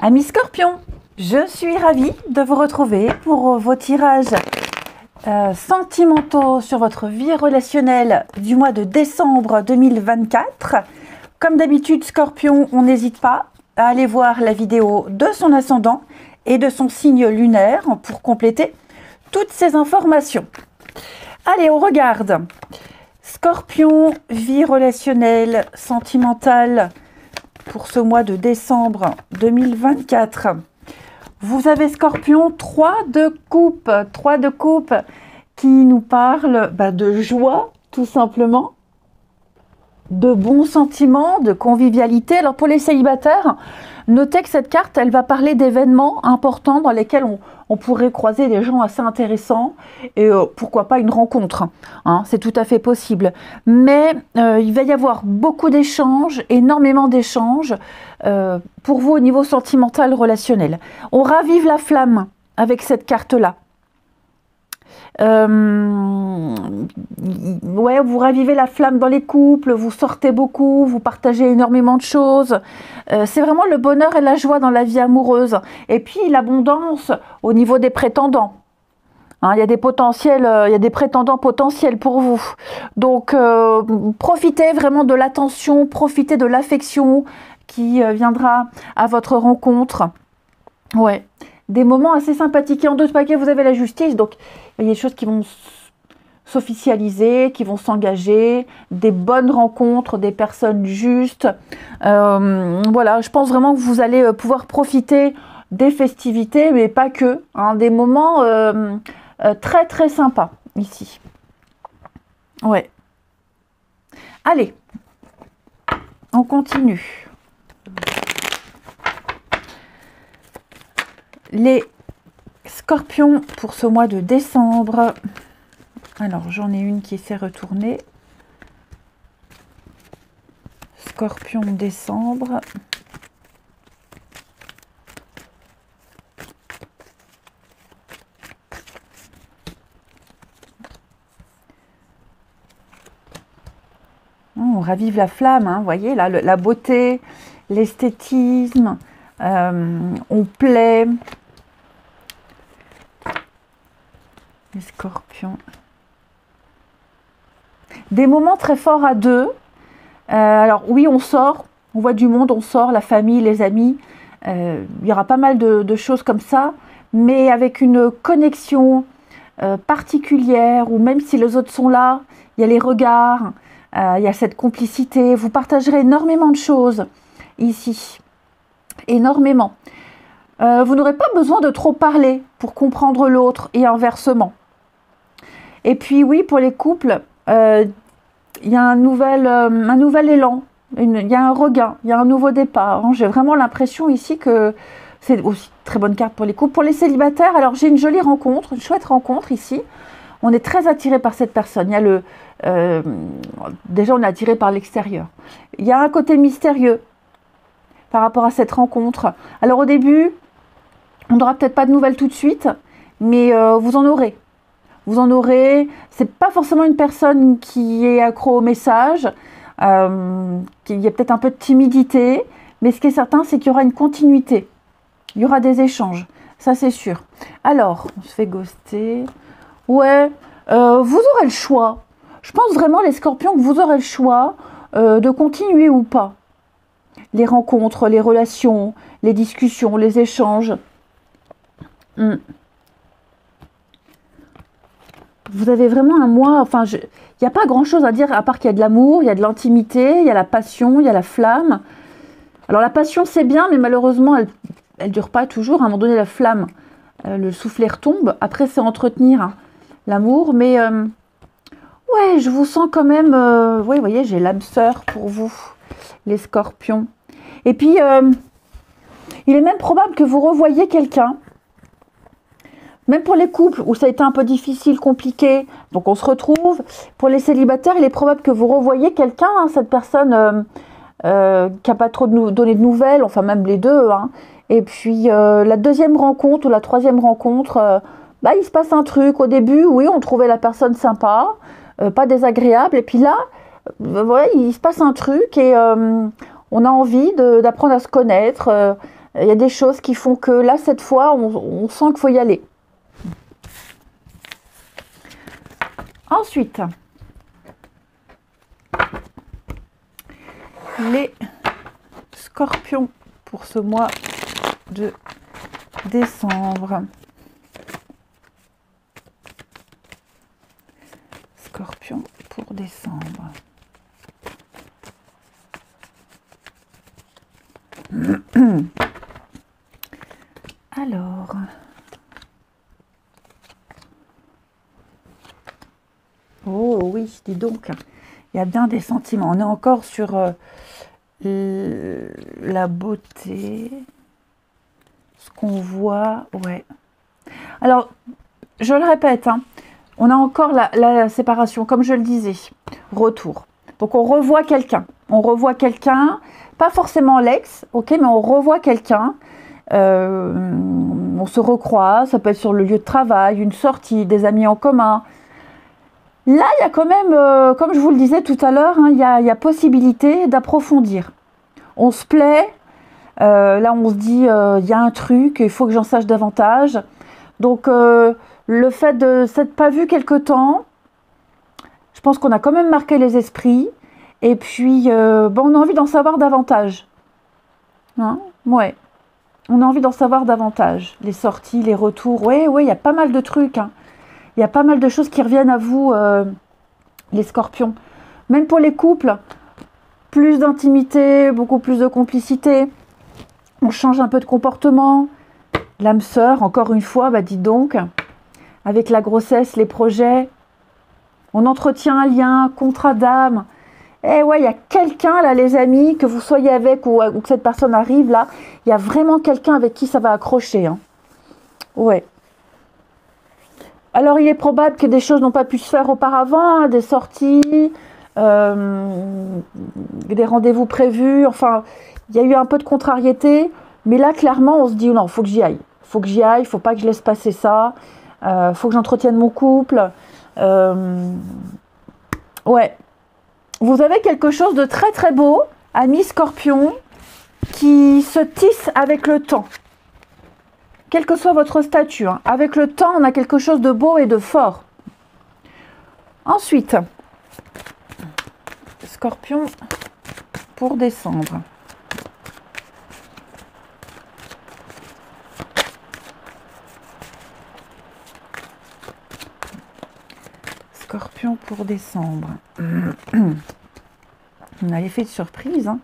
Amis Scorpions, je suis ravie de vous retrouver pour vos tirages sentimentaux sur votre vie relationnelle du mois de décembre 2024. Comme d'habitude, Scorpion, on n'hésite pas à aller voir la vidéo de son ascendant et de son signe lunaire pour compléter toutes ces informations. Allez, on regarde. Scorpion, vie relationnelle, sentimentale pour ce mois de décembre 2024. Vous avez Scorpion, 3 de coupe qui nous parle de joie tout simplement, de bons sentiments, de convivialité. Alors pour les célibataires, notez que cette carte, elle va parler d'événements importants dans lesquels on pourrait croiser des gens assez intéressants et pourquoi pas une rencontre. Hein, c'est tout à fait possible. Mais il va y avoir beaucoup d'échanges, énormément d'échanges pour vous au niveau sentimental, relationnel. On ravive la flamme avec cette carte-là. Ouais, vous ravivez la flamme dans les couples, vous sortez beaucoup, vous partagez énormément de choses. C'est vraiment le bonheur et la joie dans la vie amoureuse. Et puis l'abondance au niveau des prétendants. Hein, il y a des potentiels, il y a des prétendants potentiels pour vous. Donc profitez vraiment de l'attention, profitez de l'affection qui viendra à votre rencontre. Ouais. Des moments assez sympathiques. Et en 2 paquets, vous avez la justice. Donc, il y a des choses qui vont s'officialiser, qui vont s'engager, des bonnes rencontres, des personnes justes. Voilà, je pense vraiment que vous allez pouvoir profiter des festivités, mais pas que. Hein, des moments très, très sympas ici. Ouais. Allez, on continue. Les Scorpions pour ce mois de décembre. Alors, j'en ai une qui s'est retournée. Scorpion décembre. On ravive la flamme, hein, vous voyez, là, la beauté, l'esthétisme, on plaît. Les Scorpions. Des moments très forts à deux. Alors oui, on sort, on voit du monde, on sort, la famille, les amis. Il y aura pas mal de choses comme ça, mais avec une connexion particulière, ou même si les autres sont là, il y a les regards, il y a cette complicité. Vous partagerez énormément de choses ici. Énormément. Vous n'aurez pas besoin de trop parler pour comprendre l'autre et inversement. Et puis oui, pour les couples, il y a un nouvel élan, il y a un regain, il y a un nouveau départ. Hein. J'ai vraiment l'impression ici que c'est aussi une très bonne carte pour les couples. Pour les célibataires, alors j'ai une jolie rencontre, une chouette rencontre ici. On est très attiré par cette personne. Il y a déjà, on est attiré par l'extérieur. Il y a un côté mystérieux par rapport à cette rencontre. Alors au début, on n'aura peut-être pas de nouvelles tout de suite, mais vous en aurez. Vous en aurez. C'est pas forcément une personne qui est accro au message, il y a peut-être un peu de timidité, mais ce qui est certain, c'est qu'il y aura une continuité. Il y aura des échanges, ça c'est sûr. Alors, on se fait ghoster. Ouais, vous aurez le choix. Je pense vraiment, les Scorpions, que vous aurez le choix de continuer ou pas. Les rencontres, les relations, les discussions, les échanges. Vous avez vraiment un mois, enfin, il n'y a pas grand-chose à dire, à part qu'il y a de l'amour, il y a de l'intimité, il y a la passion, il y a la flamme. Alors la passion, c'est bien, mais malheureusement, elle ne dure pas toujours. À un moment donné, la flamme, le soufflet retombe. Après, c'est entretenir hein, l'amour. Mais ouais, je vous sens quand même... ouais, vous voyez, j'ai l'âme sœur pour vous, les Scorpions. Et puis, il est même probable que vous revoyiez quelqu'un. Même pour les couples où ça a été un peu difficile, compliqué, donc on se retrouve. Pour les célibataires, il est probable que vous revoyiez quelqu'un, hein, cette personne qui n'a pas trop donné de nouvelles, enfin même les deux. Hein. Et puis la deuxième rencontre ou la troisième rencontre, il se passe un truc. Au début, oui, on trouvait la personne sympa, pas désagréable. Et puis là, il se passe un truc et on a envie d'apprendre à se connaître, Il y a des choses qui font que là, cette fois, on sent qu'il faut y aller. Ensuite, les scorpions pour ce mois de décembre. Scorpion pour décembre. Alors, oh oui, dis donc, il y a bien des sentiments. On est encore sur la beauté, ce qu'on voit, ouais. Alors, je le répète, hein, on a encore la séparation, comme je le disais, retour. Donc, on revoit quelqu'un, pas forcément l'ex, ok, mais on revoit quelqu'un. On se recroise, ça peut être sur le lieu de travail, une sortie, des amis en commun. Là, il y a quand même, comme je vous le disais tout à l'heure, hein, il y a possibilité d'approfondir. On se plaît, là on se dit, il y a un truc, il faut que j'en sache davantage. Donc, le fait de s'être pas vu quelque temps, je pense qu'on a quand même marqué les esprits. Et puis, on a envie d'en savoir davantage. Hein, ouais. On a envie d'en savoir davantage. Les sorties, les retours. Oui, il y a pas mal de trucs. Hein. Il y a pas mal de choses qui reviennent à vous, les scorpions. Même pour les couples, plus d'intimité, beaucoup plus de complicité. On change un peu de comportement. L'âme sœur, encore une fois, dites donc, avec la grossesse, les projets, on entretient un lien, contrat d'âme. Eh ouais, il y a quelqu'un là, les amis, que vous soyez avec ou que cette personne arrive là, il y a vraiment quelqu'un avec qui ça va accrocher. Hein. Ouais. Alors, il est probable que des choses n'ont pas pu se faire auparavant, hein, des sorties, des rendez-vous prévus. Enfin, il y a eu un peu de contrariété, mais là, clairement, on se dit non, il faut que j'y aille. Il faut que j'y aille, il ne faut pas que je laisse passer ça. Il faut que j'entretienne mon couple. Ouais. Vous avez quelque chose de très très beau, amis scorpions, qui se tisse avec le temps. Quel que soit votre statut, hein, avec le temps, on a quelque chose de beau et de fort. Ensuite, scorpion pour décembre. Scorpion pour décembre. On a l'effet de surprise, hein.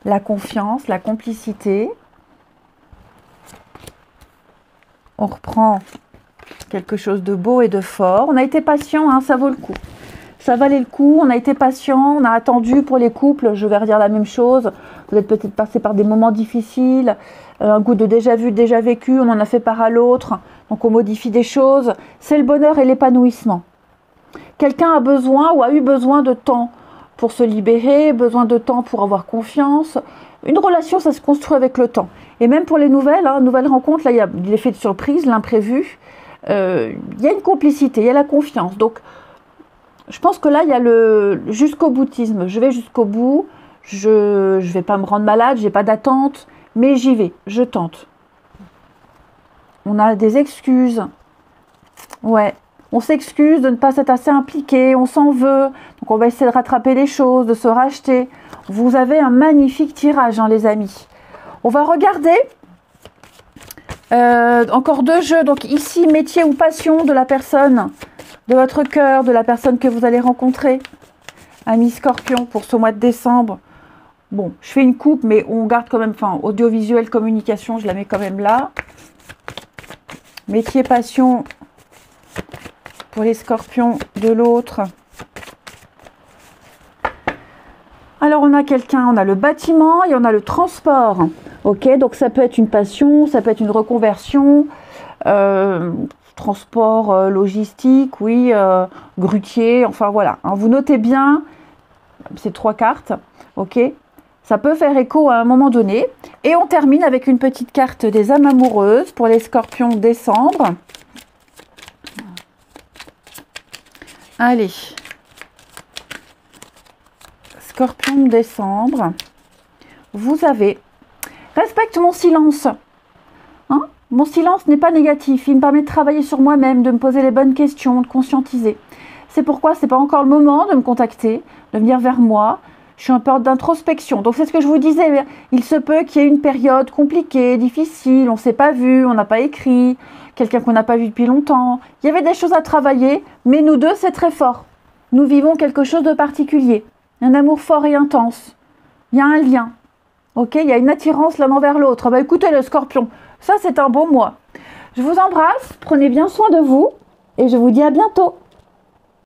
La confiance, la complicité. On reprend quelque chose de beau et de fort. On a été patient, hein, ça vaut le coup. Ça valait le coup, on a été patient, on a attendu pour les couples, je vais redire la même chose. Vous êtes peut-être passé par des moments difficiles, un goût de déjà vu, déjà vécu, on en a fait part à l'autre, donc on modifie des choses. C'est le bonheur et l'épanouissement. Quelqu'un a besoin ou a eu besoin de temps pour se libérer, besoin de temps pour avoir confiance. Une relation, ça se construit avec le temps. Et même pour les nouvelles rencontres, là, il y a l'effet de surprise, l'imprévu. Il y a une complicité, il y a la confiance. Donc, je pense que là, il y a le jusqu'au boutisme. Je vais jusqu'au bout. Je vais pas me rendre malade, j'ai pas d'attente, mais j'y vais, je tente. On a des excuses. Ouais. On s'excuse de ne pas être assez impliqué, on s'en veut. Donc, on va essayer de rattraper les choses, de se racheter. Vous avez un magnifique tirage, hein, les amis. On va regarder encore deux jeux. Donc, ici, métier ou passion de la personne, de votre cœur, de la personne que vous allez rencontrer. Ami Scorpion pour ce mois de décembre. Bon, je fais une coupe, mais on garde quand même, enfin, audiovisuel, communication, je la mets quand même là. Métier, passion pour les scorpions de l'autre. Alors, on a quelqu'un, on a le bâtiment et on a le transport. Ok, donc ça peut être une passion, ça peut être une reconversion, transport logistique, oui, grutier, enfin voilà. Hein, vous notez bien ces trois cartes, ok. Ça peut faire écho à un moment donné. Et on termine avec une petite carte des âmes amoureuses pour les scorpions décembre. Allez. Scorpion décembre. Vous avez Respecte mon silence. Hein? Mon silence n'est pas négatif. Il me permet de travailler sur moi-même, de me poser les bonnes questions, de conscientiser. C'est pourquoi ce n'est pas encore le moment de me contacter, de venir vers moi. Je suis en période d'introspection. Donc c'est ce que je vous disais. Il se peut qu'il y ait une période compliquée, difficile. On ne s'est pas vu, on n'a pas écrit. Quelqu'un qu'on n'a pas vu depuis longtemps. Il y avait des choses à travailler, mais nous deux, c'est très fort. Nous vivons quelque chose de particulier. Un amour fort et intense. Il y a un lien. Ok, il y a une attirance l'un envers l'autre. Bah écoutez le Scorpion, ça c'est un bon mois. Je vous embrasse, prenez bien soin de vous et je vous dis à bientôt.